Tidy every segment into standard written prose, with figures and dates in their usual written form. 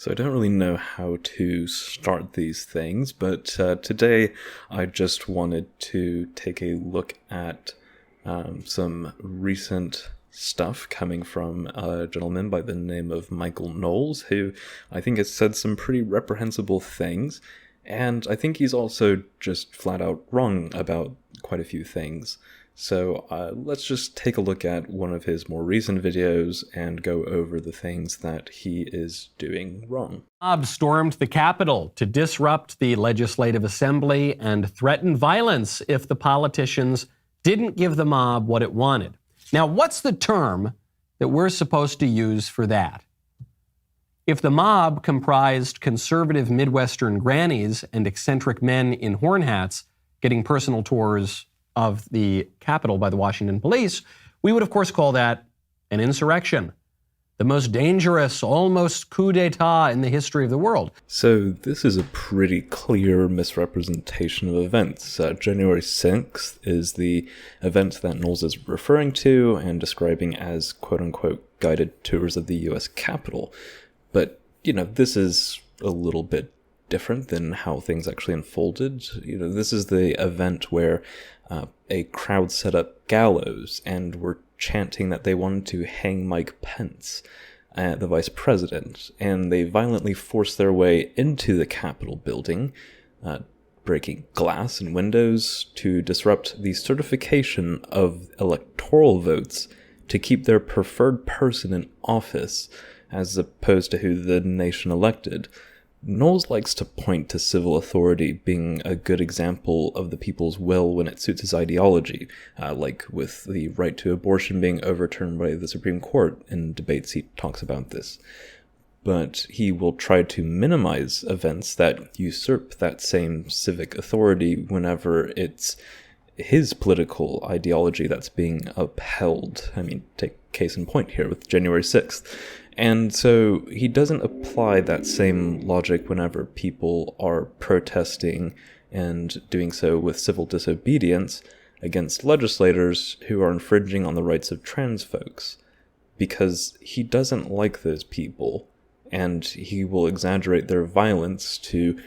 So I don't really know how to start these things, but today I just wanted to take a look at some recent stuff coming from a gentleman by the name of Michael Knowles, who I think has said some pretty reprehensible things, and I think he's also just flat out wrong about quite a few things. So let's just take a look at one of his more recent videos and go over the things that he is doing wrong. Mob stormed the Capitol to disrupt the Legislative Assembly and threatened violence if the politicians didn't give the mob what it wanted. Now, what's the term that we're supposed to use for that? If the mob comprised conservative Midwestern grannies and eccentric men in horn hats getting personal tours of the Capitol by the Washington police, we would of course call that an insurrection. The most dangerous, almost coup d'etat in the history of the world. So this is a pretty clear misrepresentation of events. January 6th is the event that Knowles is referring to and describing as quote-unquote guided tours of the U.S. Capitol. But, this is a little bit different than how things actually unfolded. This is the event where a crowd set up gallows and were chanting that they wanted to hang Mike Pence, the vice president, and they violently forced their way into the Capitol building, breaking glass and windows to disrupt the certification of electoral votes to keep their preferred person in office, as opposed to who the nation elected. Knowles likes to point to civil authority being a good example of the people's will when it suits his ideology, like with the right to abortion being overturned by the Supreme Court. In debates he talks about this. But he will try to minimize events that usurp that same civic authority whenever it's his political ideology that's being upheld. Take case in point here with January 6th. And so he doesn't apply that same logic whenever people are protesting and doing so with civil disobedience against legislators who are infringing on the rights of trans folks, because he doesn't like those people, and he will exaggerate their violence to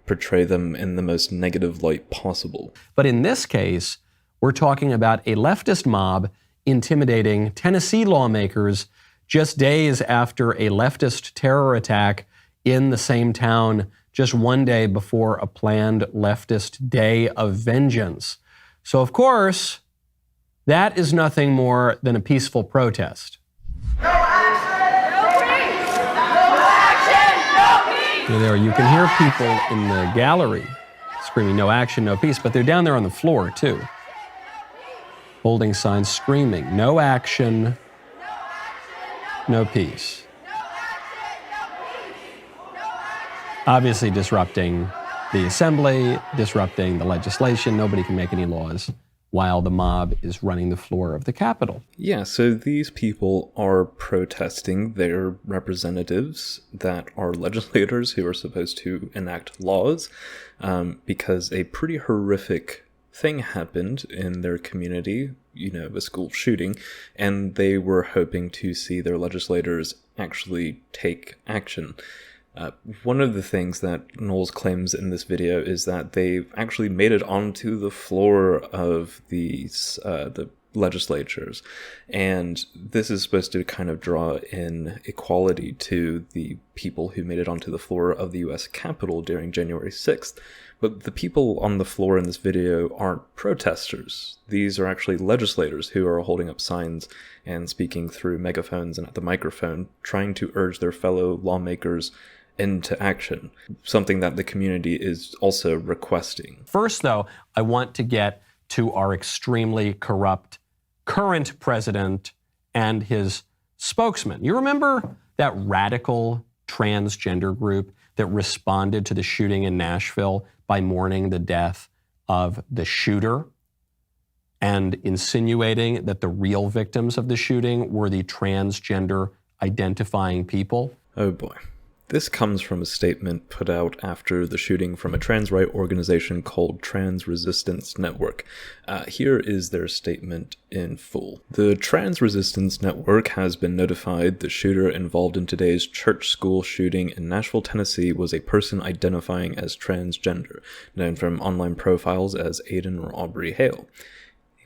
portray them in the most negative light possible. But in this case, we're talking about a leftist mob intimidating Tennessee lawmakers just days after a leftist terror attack in the same town, just one day before a planned leftist day of vengeance. So, of course, that is nothing more than a peaceful protest. No action, no peace! No action, no peace! There, you can hear people in the gallery screaming, "No action, no peace," but they're down there on the floor, too, holding signs screaming, "No action, no peace." Obviously disrupting the assembly, disrupting the legislation. Nobody can make any laws while the mob is running the floor of the Capitol. Yeah, so these people are protesting their representatives that are legislators who are supposed to enact laws, because a pretty horrific thing happened in their community, a school shooting, and they were hoping to see their legislators actually take action. One of the things that Knowles claims in this video is that they've actually made it onto the floor of the legislatures, and this is supposed to kind of draw in equality to the people who made it onto the floor of the U.S. Capitol during January 6th. But the people on the floor in this video aren't protesters. These are actually legislators who are holding up signs and speaking through megaphones and at the microphone, trying to urge their fellow lawmakers into action, something that the community is also requesting. First, though, I want to get to our extremely corrupt current president and his spokesman. You remember that radical transgender group that responded to the shooting in Nashville by mourning the death of the shooter and insinuating that the real victims of the shooting were the transgender identifying people? Oh boy. This comes from a statement put out after the shooting from a trans right organization called Trans Resistance Network. Here is their statement in full. The Trans Resistance Network has been notified the shooter involved in today's church school shooting in Nashville, Tennessee was a person identifying as transgender, known from online profiles as Aiden or Aubrey Hale.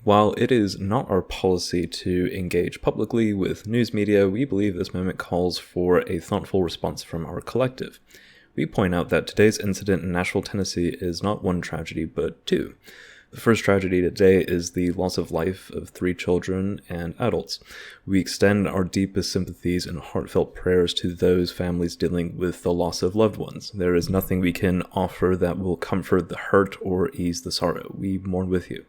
While it is not our policy to engage publicly with news media, we believe this moment calls for a thoughtful response from our collective. We point out that today's incident in Nashville, Tennessee is not one tragedy, but two. The first tragedy today is the loss of life of 3 children and adults. We extend our deepest sympathies and heartfelt prayers to those families dealing with the loss of loved ones. There is nothing we can offer that will comfort the hurt or ease the sorrow. We mourn with you.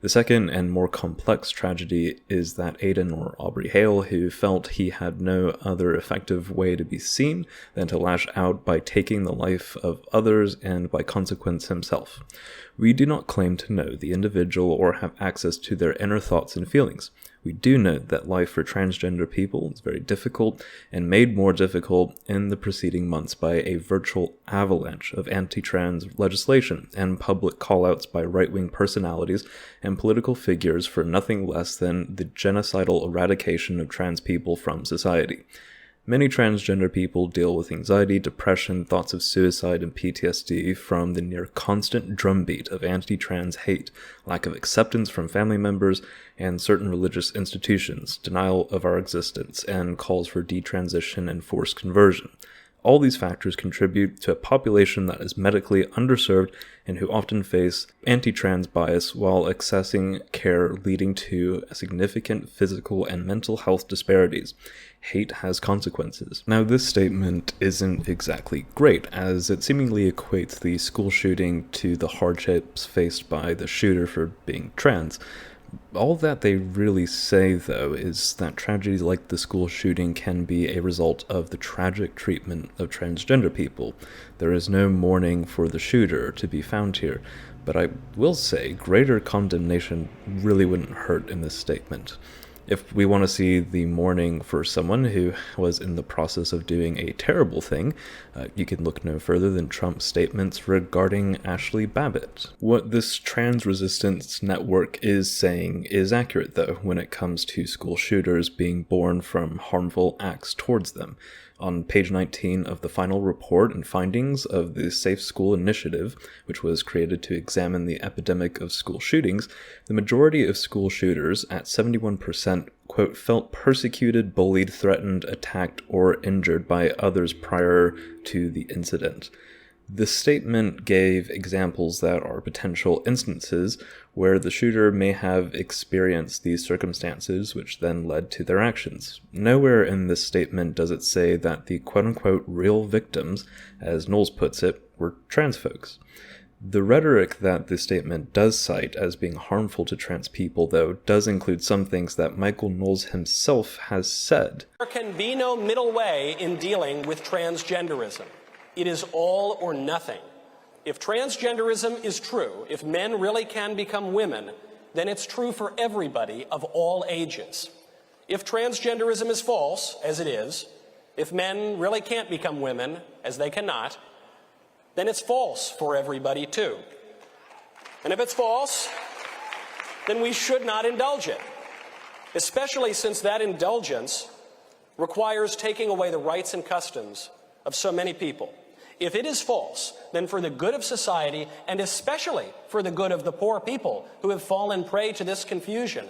The second and more complex tragedy is that Aiden or Aubrey Hale, who felt he had no other effective way to be seen than to lash out by taking the life of others and by consequence himself. We do not claim to know the individual or have access to their inner thoughts and feelings. We do note that life for transgender people is very difficult and made more difficult in the preceding months by a virtual avalanche of anti-trans legislation and public callouts by right-wing personalities and political figures for nothing less than the genocidal eradication of trans people from society. Many transgender people deal with anxiety, depression, thoughts of suicide, and PTSD from the near constant drumbeat of anti-trans hate, lack of acceptance from family members and certain religious institutions, denial of our existence, and calls for detransition and forced conversion. All these factors contribute to a population that is medically underserved and who often face anti-trans bias while accessing care, leading to significant physical and mental health disparities. Hate has consequences. Now, this statement isn't exactly great, as it seemingly equates the school shooting to the hardships faced by the shooter for being trans. All that they really say, though, is that tragedies like the school shooting can be a result of the tragic treatment of transgender people. There is no mourning for the shooter to be found here, but I will say greater condemnation really wouldn't hurt in this statement. If we want to see the mourning for someone who was in the process of doing a terrible thing, you can look no further than Trump's statements regarding Ashley Babbitt. What this trans resistance network is saying is accurate, though, when it comes to school shooters being born from harmful acts towards them. On page 19 of the final report and findings of the Safe School Initiative, which was created to examine the epidemic of school shootings, the majority of school shooters, at 71%, quote, felt persecuted, bullied, threatened, attacked, or injured by others prior to the incident. The statement gave examples that are potential instances where the shooter may have experienced these circumstances which then led to their actions. Nowhere in this statement does it say that the quote-unquote real victims, as Knowles puts it, were trans folks. The rhetoric that the statement does cite as being harmful to trans people, though, does include some things that Michael Knowles himself has said. There can be no middle way in dealing with transgenderism. It is all or nothing. If transgenderism is true, if men really can become women, then it's true for everybody of all ages. If transgenderism is false, as it is, if men really can't become women, as they cannot, then it's false for everybody too. And if it's false, then we should not indulge it, especially since that indulgence requires taking away the rights and customs of so many people. If it is false, then for the good of society, and especially for the good of the poor people who have fallen prey to this confusion,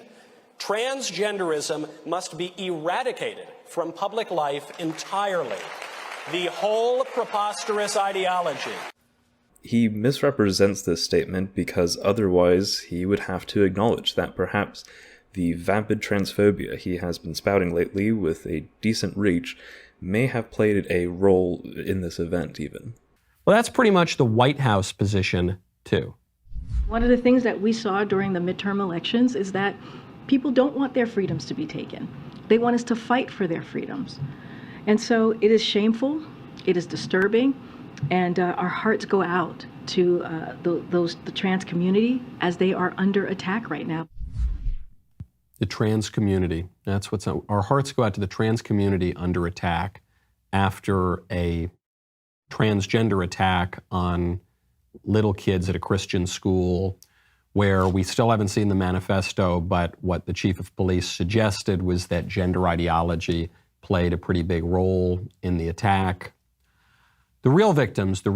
transgenderism must be eradicated from public life entirely. The whole preposterous ideology. He misrepresents this statement because otherwise he would have to acknowledge that perhaps the vapid transphobia he has been spouting lately with a decent reach may have played a role in this event even. Well, that's pretty much the White House position, too. One of the things that we saw during the midterm elections is that people don't want their freedoms to be taken. They want us to fight for their freedoms. And so it is shameful, it is disturbing, and our hearts go out to the trans community as they are under attack right now. The trans community. That's what's our hearts go out to the trans community under attack after a transgender attack on little kids at a Christian school, where we still haven't seen the manifesto, but what the chief of police suggested was that gender ideology played a pretty big role in the attack. The real victims, the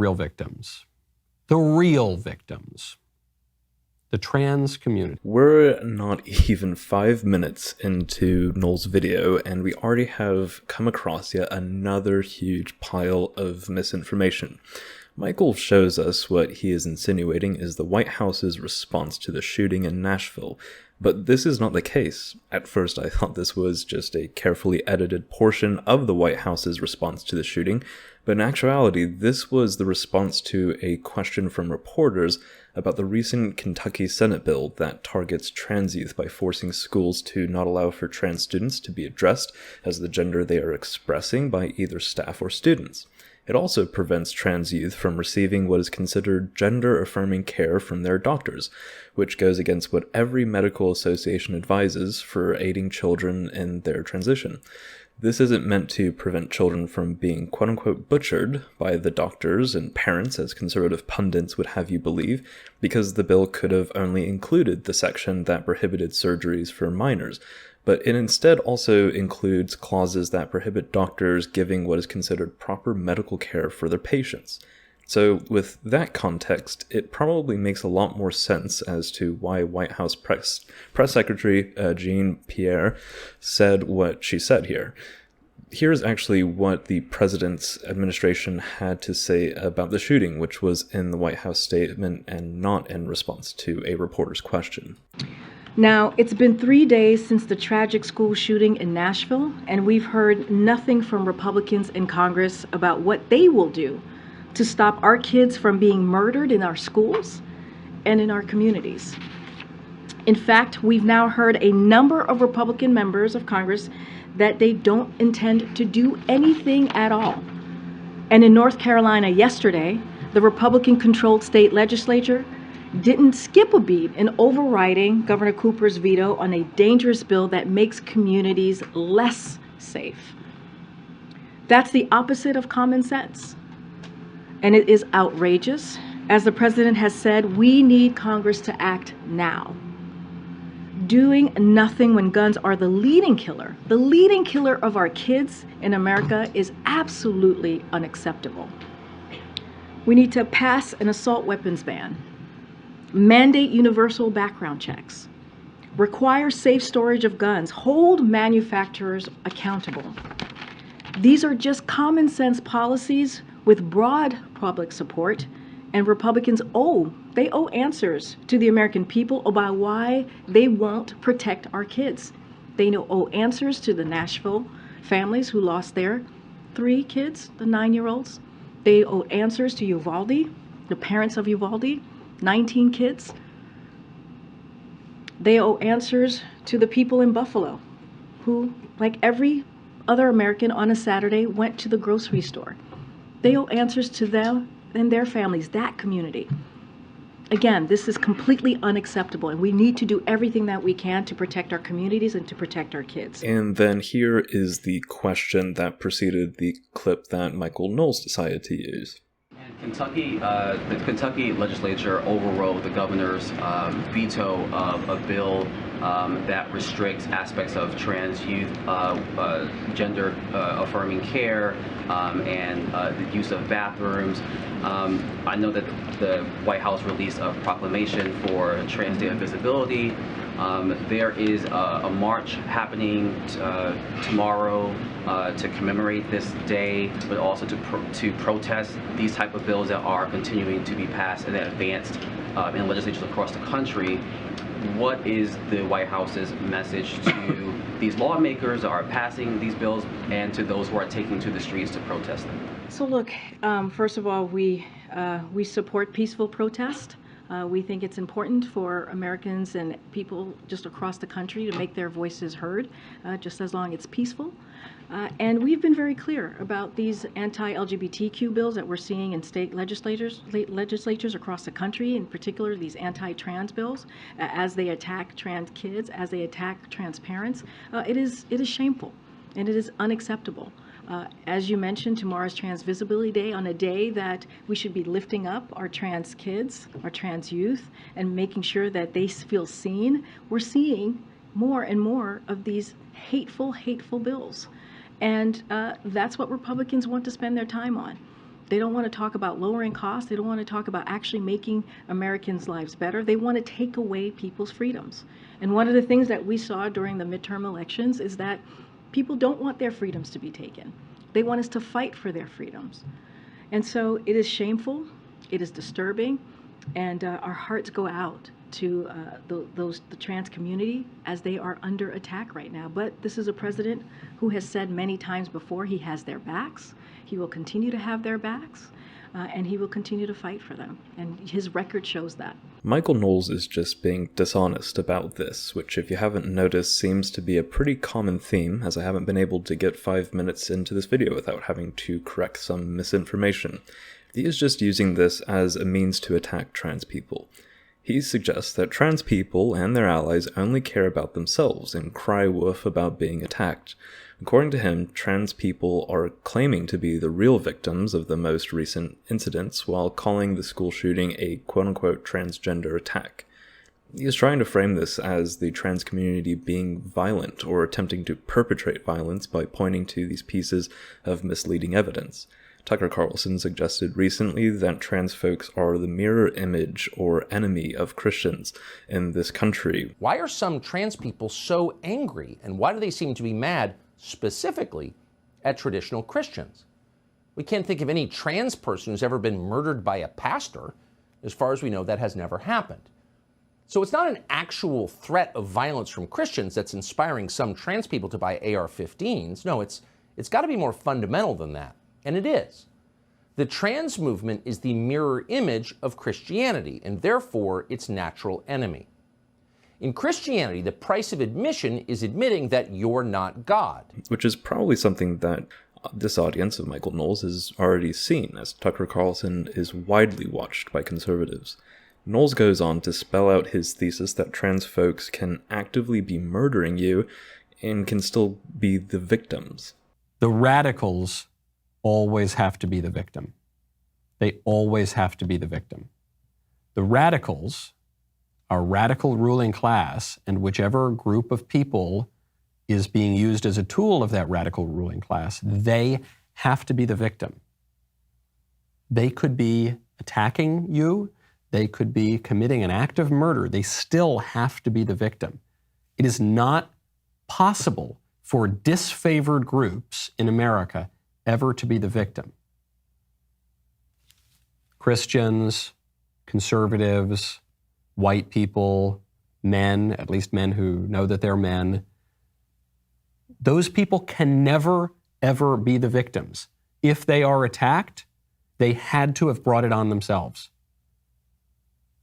trans community. We're not even 5 minutes into Knowles' video, and we already have come across yet another huge pile of misinformation. Michael shows us what he is insinuating is the White House's response to the shooting in Nashville, but this is not the case. At first I thought this was just a carefully edited portion of the White House's response to the shooting, but in actuality this was the response to a question from reporters about the recent Kentucky Senate bill that targets trans youth by forcing schools to not allow for trans students to be addressed as the gender they are expressing by either staff or students. It also prevents trans youth from receiving what is considered gender-affirming care from their doctors, which goes against what every medical association advises for aiding children in their transition. This isn't meant to prevent children from being quote-unquote butchered by the doctors and parents, as conservative pundits would have you believe, because the bill could have only included the section that prohibited surgeries for minors, but it instead also includes clauses that prohibit doctors giving what is considered proper medical care for their patients. So with that context, it probably makes a lot more sense as to why White House Press Secretary Jean-Pierre said what she said here. Here's actually what the president's administration had to say about the shooting, which was in the White House statement and not in response to a reporter's question. Now, it's been 3 days since the tragic school shooting in Nashville, and we've heard nothing from Republicans in Congress about what they will do to stop our kids from being murdered in our schools and in our communities. In fact, we've now heard a number of Republican members of Congress that they don't intend to do anything at all. And in North Carolina yesterday, the Republican-controlled state legislature didn't skip a beat in overriding Governor Cooper's veto on a dangerous bill that makes communities less safe. That's the opposite of common sense. And it is outrageous. As the president has said, we need Congress to act now. Doing nothing when guns are the leading killer of our kids in America is absolutely unacceptable. We need to pass an assault weapons ban, mandate universal background checks, require safe storage of guns, hold manufacturers accountable. These are just common sense policies with broad public support, and Republicans owe answers to the American people about why they won't protect our kids. They owe answers to the Nashville families who lost their 3 kids, the 9-year-olds. They owe answers to Uvalde, the parents of Uvalde, 19 kids. They owe answers to the people in Buffalo who, like every other American on a Saturday, went to the grocery store. They owe answers to them and their families, that community. Again, this is completely unacceptable, and we need to do everything that we can to protect our communities and to protect our kids. And then here is the question that preceded the clip that Michael Knowles decided to use. Kentucky, the Kentucky legislature overrode the governor's veto of a bill that restricts aspects of trans youth, gender affirming care, and the use of bathrooms. I know that the White House released a proclamation for Trans Day of Visibility. There is a march happening tomorrow to commemorate this day, but also to protest these type of bills that are continuing to be passed and advanced in legislatures across the country. What is the White House's message to these lawmakers that are passing these bills and to those who are taking to the streets to protest them? So look, first of all, we support peaceful protest. We think it's important for Americans and people just across the country to make their voices heard, just as long as it's peaceful. And we've been very clear about these anti-LGBTQ bills that we're seeing in state legislatures across the country, in particular these anti-trans bills, as they attack trans kids, as they attack trans parents. It is shameful and it is unacceptable. As you mentioned, tomorrow's Trans Visibility Day, on a day that we should be lifting up our trans kids, our trans youth, and making sure that they feel seen. We're seeing more and more of these hateful bills. And that's what Republicans want to spend their time on. They don't want to talk about lowering costs. They don't want to talk about actually making Americans' lives better. They want to take away people's freedoms. And one of the things that we saw during the midterm elections is that people don't want their freedoms to be taken. They want us to fight for their freedoms. And so it is shameful, it is disturbing, and our hearts go out to the trans community as they are under attack right now. But this is a president who has said many times before he has their backs. He will continue to have their backs, and he will continue to fight for them. And his record shows that. Michael Knowles is just being dishonest about this, which, if you haven't noticed, seems to be a pretty common theme, as I haven't been able to get 5 minutes into this video without having to correct some misinformation. He is just using this as a means to attack trans people. He suggests that trans people and their allies only care about themselves and cry wolf about being attacked. According to him, trans people are claiming to be the real victims of the most recent incidents while calling the school shooting a quote-unquote transgender attack. He is trying to frame this as the trans community being violent or attempting to perpetrate violence by pointing to these pieces of misleading evidence. Tucker Carlson suggested recently that trans folks are the mirror image or enemy of Christians in this country. Why are some trans people so angry, and why do they seem to be mad specifically at traditional Christians? We can't think of any trans person who's ever been murdered by a pastor. As far as we know, that has never happened. So it's not an actual threat of violence from Christians that's inspiring some trans people to buy AR-15s. No, it's got to be more fundamental than that. And it is. The trans movement is the mirror image of Christianity, and therefore its natural enemy. In Christianity, the price of admission is admitting that you're not God. Which is probably something that this audience of Michael Knowles has already seen, as Tucker Carlson is widely watched by conservatives. Knowles goes on to spell out his thesis that trans folks can actively be murdering you and can still be the victims. The radicals always have to be the victim. They always have to be the victim. The radicals, our radical ruling class, and whichever group of people is being used as a tool of that radical ruling class, they have to be the victim. They could be attacking you. They could be committing an act of murder. They still have to be the victim. It is not possible for disfavored groups in America ever to be the victim. Christians, conservatives, white people, men, at least men who know that they're men, those people can never, ever be the victims. If they are attacked, they had to have brought it on themselves.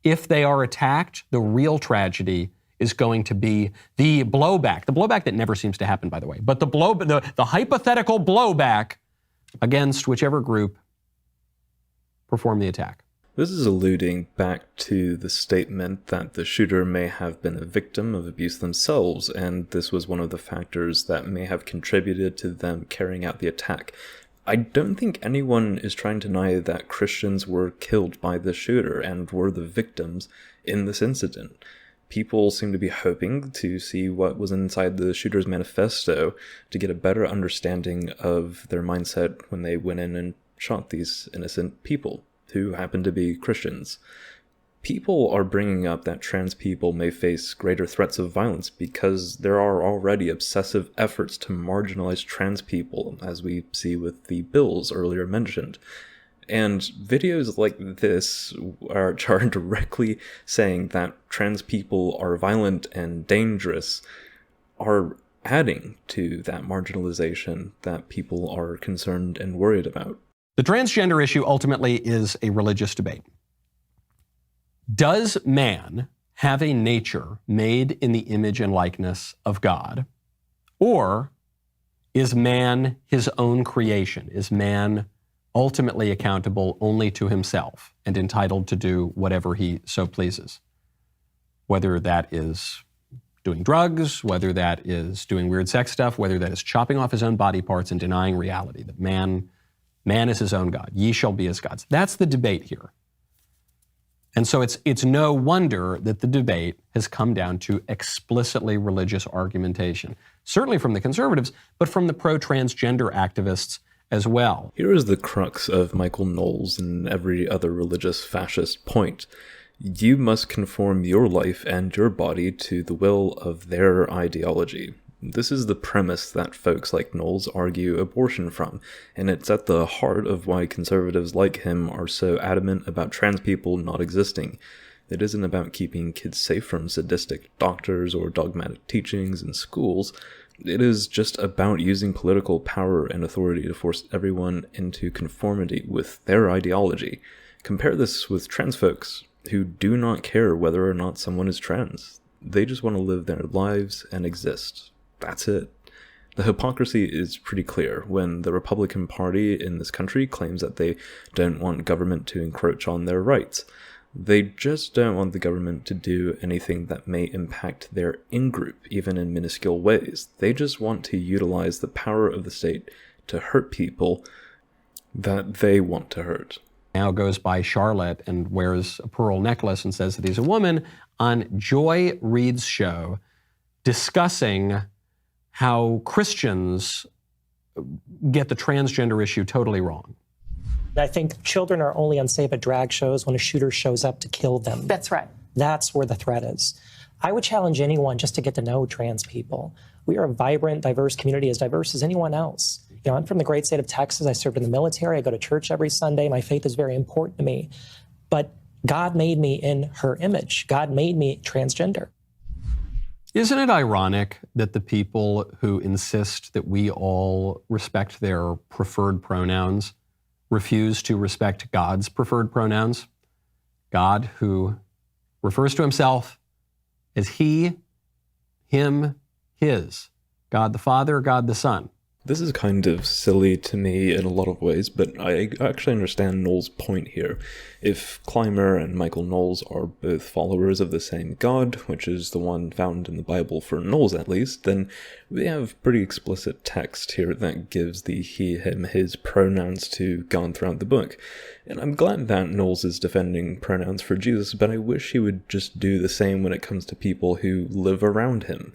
If they are attacked, the real tragedy is going to be the blowback that never seems to happen, by the way, but the hypothetical blowback against whichever group performed the attack. This is alluding back to the statement that the shooter may have been a victim of abuse themselves, and this was one of the factors that may have contributed to them carrying out the attack. I don't think anyone is trying to deny that Christians were killed by the shooter and were the victims in this incident. People seem to be hoping to see what was inside the shooter's manifesto to get a better understanding of their mindset when they went in and shot these innocent people who happen to be Christians. People are bringing up that trans people may face greater threats of violence because there are already obsessive efforts to marginalize trans people, as we see with the bills earlier mentioned. And videos like this are directly saying that trans people are violent and dangerous, are adding to that marginalization that people are concerned and worried about. The transgender issue ultimately is a religious debate. Does man have a nature made in the image and likeness of God? Or is man his own creation? Is man ultimately accountable only to himself and entitled to do whatever he so pleases? Whether that is doing drugs, whether that is doing weird sex stuff, whether that is chopping off his own body parts and denying reality, that man is his own God. Ye shall be as gods. That's the debate here. And so it's no wonder that the debate has come down to explicitly religious argumentation, certainly from the conservatives, but from the pro-transgender activists as well. Here is the crux of Michael Knowles and every other religious fascist point. You must conform your life and your body to the will of their ideology. This is the premise that folks like Knowles argue abortion from, and it's at the heart of why conservatives like him are so adamant about trans people not existing. It isn't about keeping kids safe from sadistic doctors or dogmatic teachings in schools. It is just about using political power and authority to force everyone into conformity with their ideology. Compare this with trans folks who do not care whether or not someone is trans. They just want to live their lives and exist. That's it. The hypocrisy is pretty clear when the Republican Party in this country claims that they don't want government to encroach on their rights. They just don't want the government to do anything that may impact their in-group, even in minuscule ways. They just want to utilize the power of the state to hurt people that they want to hurt. Now goes by Charlotte and wears a pearl necklace and says that he's a woman on Joy Reid's show discussing how Christians get the transgender issue totally wrong. I think children are only unsafe at drag shows when a shooter shows up to kill them. That's right. That's where the threat is. I would challenge anyone just to get to know trans people. We are a vibrant, diverse community, as diverse as anyone else. You know, I'm from the great state of Texas. I served in the military. I go to church every Sunday. My faith is very important to me. But God made me in her image. God made me transgender. Isn't it ironic that the people who insist that we all respect their preferred pronouns refuse to respect God's preferred pronouns? God, who refers to himself as he, him, his. God the Father, God the Son. This is kind of silly to me in a lot of ways, but I actually understand Knowles' point here. If Clymer and Michael Knowles are both followers of the same God, which is the one found in the Bible for Knowles at least, then we have pretty explicit text here that gives the he, him, his pronouns to God throughout the book. And I'm glad that Knowles is defending pronouns for Jesus, but I wish he would just do the same when it comes to people who live around him.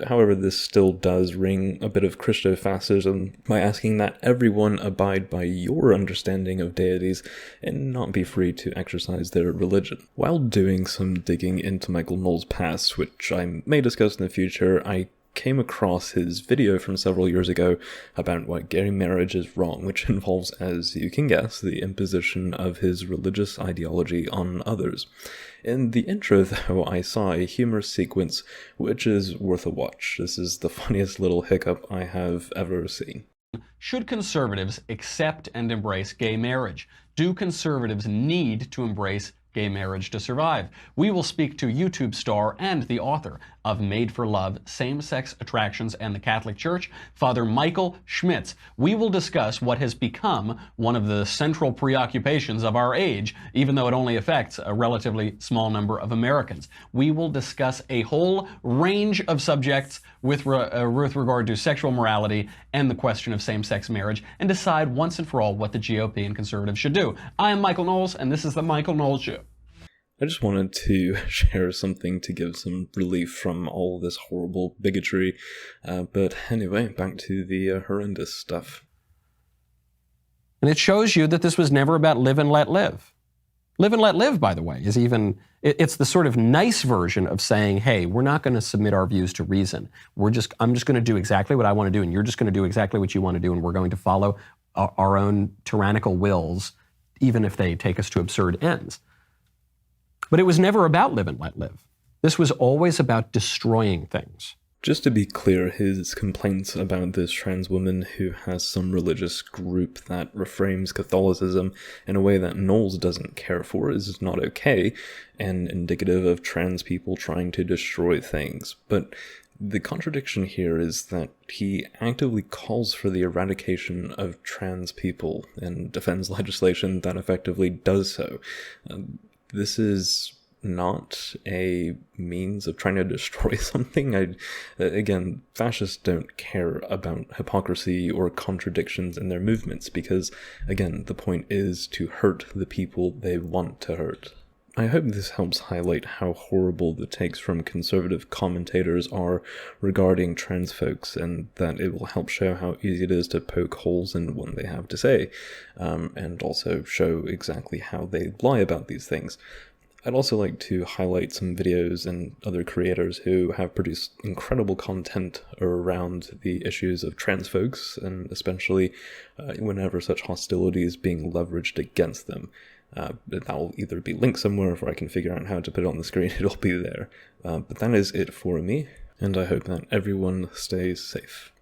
However, this still does ring a bit of Christofascism by asking that everyone abide by your understanding of deities and not be free to exercise their religion. While doing some digging into Michael Knowles' past, which I may discuss in the future, I came across his video from several years ago about why gay marriage is wrong, which involves, as you can guess, the imposition of his religious ideology on others. In the intro, though, I saw a humorous sequence which is worth a watch. This is the funniest little hiccup I have ever seen. Should conservatives accept and embrace gay marriage? Do conservatives need to embrace gay marriage to survive? We will speak to YouTube star and the author of Made for Love, Same-Sex Attractions and the Catholic Church, Father Michael Schmitz. We will discuss what has become one of the central preoccupations of our age, even though it only affects a relatively small number of Americans. We will discuss a whole range of subjects with regard to sexual morality and the question of same-sex marriage, and decide once and for all what the GOP and conservatives should do. I am Michael Knowles, and this is the Michael Knowles Show. I just wanted to share something to give some relief from all this horrible bigotry. But anyway, back to the horrendous stuff. And it shows you that this was never about live and let live. Live and let live, by the way, is even, it's the sort of nice version of saying, hey, we're not going to submit our views to reason. I'm just going to do exactly what I want to do, and you're just going to do exactly what you want to do, and we're going to follow our own tyrannical wills, even if they take us to absurd ends. But it was never about live and let live. This was always about destroying things. Just to be clear, his complaints about this trans woman who has some religious group that reframes Catholicism in a way that Knowles doesn't care for is not okay, and indicative of trans people trying to destroy things. But the contradiction here is that he actively calls for the eradication of trans people and defends legislation that effectively does so. This is not a means of trying to destroy something. Again, fascists don't care about hypocrisy or contradictions in their movements because, again, the point is to hurt the people they want to hurt. I hope this helps highlight how horrible the takes from conservative commentators are regarding trans folks, and that it will help show how easy it is to poke holes in what they have to say, and also show exactly how they lie about these things. I'd also like to highlight some videos and other creators who have produced incredible content around the issues of trans folks, and especially whenever such hostility is being leveraged against them. That will either be linked somewhere, if I can figure out how to put it on the screen, it'll be there. But that is it for me, and I hope that everyone stays safe.